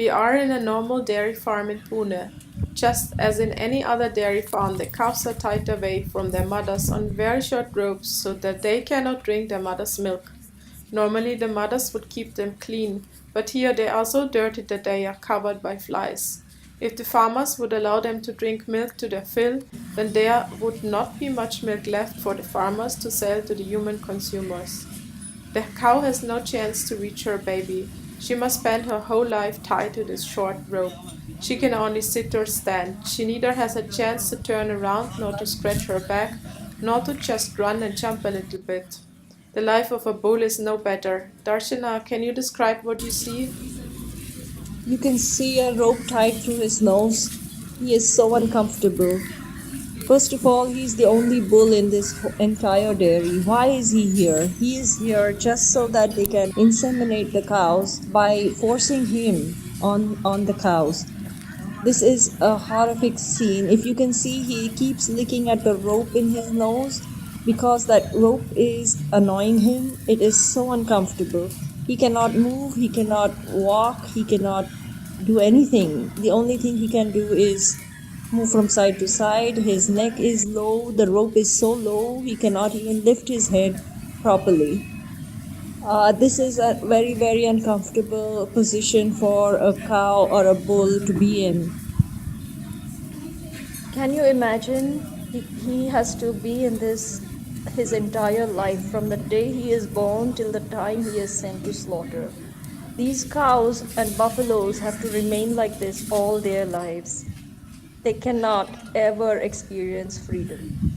We are in a normal dairy farm in Pune. Just as in any other dairy farm, the cows are tied away from their mothers on very short ropes so that they cannot drink their mother's milk. Normally, the mothers would keep them clean, but here they are so dirty that they are covered by flies. If the farmers would allow them to drink milk to their fill, then there would not be much milk left for the farmers to sell to the human consumers. The cow has no chance to reach her baby. She must spend her whole life tied to this short rope. She can only sit or stand. She neither has a chance to turn around, nor to scratch her back, nor to just run and jump a little bit. The life of a bull is no better. Darshana, can you describe what you see? You can see a rope tied through his nose. He is so uncomfortable. First of all, he's the only bull in this entire dairy. Why is he here? He is here just so that they can inseminate the cows by forcing him on the cows. This is a horrific scene. If you can see, he keeps licking at the rope in his nose because that rope is annoying him. It is so uncomfortable. He cannot move, he cannot walk, he cannot do anything. The only thing he can do is move from side to side. His neck is low, the rope is so low, he cannot even lift his head properly. This is a very, very uncomfortable position for a cow or a bull to be in. Can you imagine? He has to be in this his entire life, from the day he is born till the time he is sent to slaughter. These cows and buffaloes have to remain like this all their lives. They cannot ever experience freedom.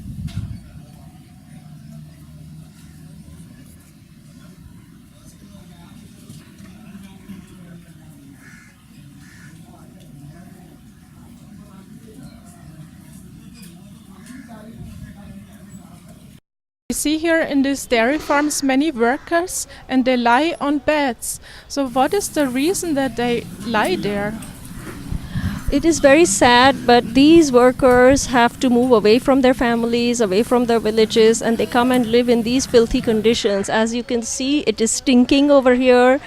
We see here in these dairy farms many workers and they lie on beds. So, what is the reason that they lie there? It is very sad, but these workers have to move away from their families, away from their villages, and they come and live in these filthy conditions. As you can see, it is stinking over here,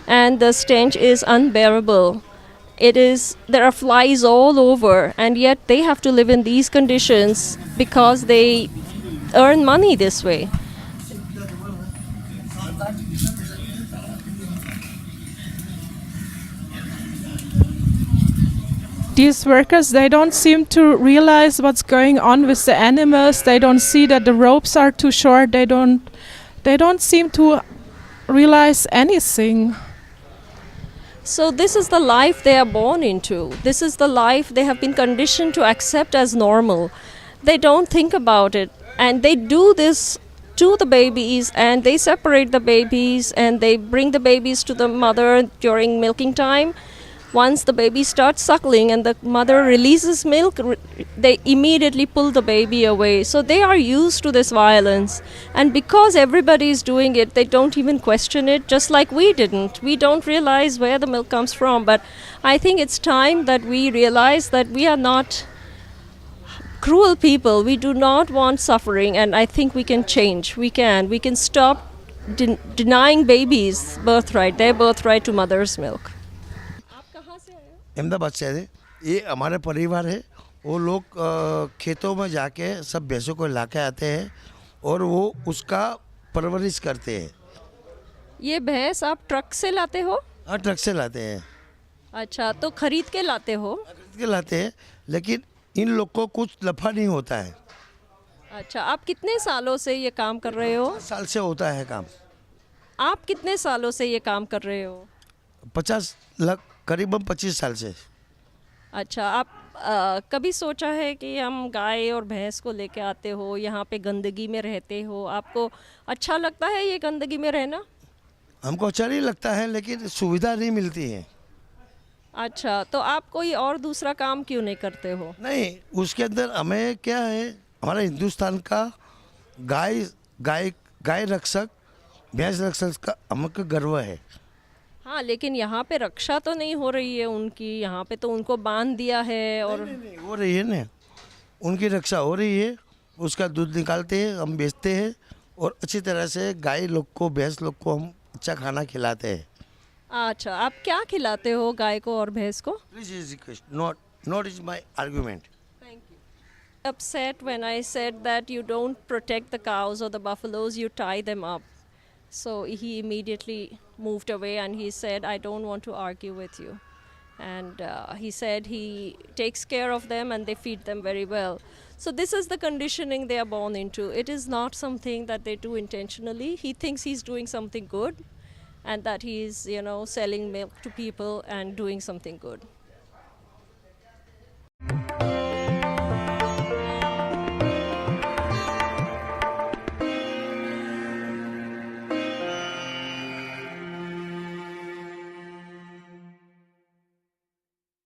and the stench is unbearable. There are flies all over, and yet they have to live in these conditions because they earn money this way. These workers, they don't seem to realize what's going on with the animals. They don't see that the ropes are too short. They don't seem to realize anything. So this is the life they are born into. This is the life they have been conditioned to accept as normal. They don't think about it, and they do this to the babies, and they separate the babies and they bring the babies to the mother during milking time. Once the baby starts suckling and the mother releases milk, they immediately pull the baby away. So they are used to this violence. And because everybody is doing it, they don't even question it, just like we didn't. We don't realize where the milk comes from. But I think it's time that we realize that we are not cruel people. We do not want suffering, and I think we can change. We can stop denying babies their birthright to mother's milk. Ahmedabad से है। ये हमारे परिवार है। वो लोग खेतों में जाके सब भैंसों को ला के आते हैं और वो उसका परवरिश करते हैं। ये भैंस आप ट्रक से लाते हो? हाँ, ट्रक से लाते हैं। अच्छा, तो खरीद के लाते हो? खरीद के लाते हैं, लेकिन इन लोग को कुछ नफा नहीं होता है। अच्छा, आप कितने सालों से ये काम कर रहे हो? 50 साल से होता है काम। आप कितने सालों से ये काम कर रहे हो? 50 लाख, करीबन 25 साल से। अच्छा, आप कभी सोचा है कि हम गाय और भैंस को लेके आते हो, यहाँ पे गंदगी में रहते हो, आपको अच्छा लगता है ये गंदगी में रहना? हमको अच्छा नहीं लगता है, लेकिन सुविधा नहीं मिलती है। अच्छा, तो आप कोई और दूसरा काम क्यों नहीं करते हो? नहीं, उसके अंदर हमें क्या है, हमारा हिंदुस्तान का गाय गाय गाय रक्षक, भैंस रक्षक का हमको गर्व है। हाँ, लेकिन यहाँ पे रक्षा तो नहीं हो रही है उनकी। यहाँ पे तो उनको बांध दिया है और नहीं, हो रही है ना, उनकी रक्षा हो रही है। उसका दूध निकालते हैं, हम बेचते हैं और अच्छी तरह से गाय लोग को, भैंस लोग को हम अच्छा खाना खिलाते हैं। अच्छा, आप क्या खिलाते हो गाय को और भैंस को? Please is the question. Not is my argument. Upset when I said that you don't protect the cows or the buffaloes, you tie them up. So he immediately moved away and he said, I don't want to argue with you. And he said he takes care of them and they feed them very well. So this is the conditioning they are born into. It is not something that they do intentionally. He thinks he's doing something good and that he's, selling milk to people and doing something good.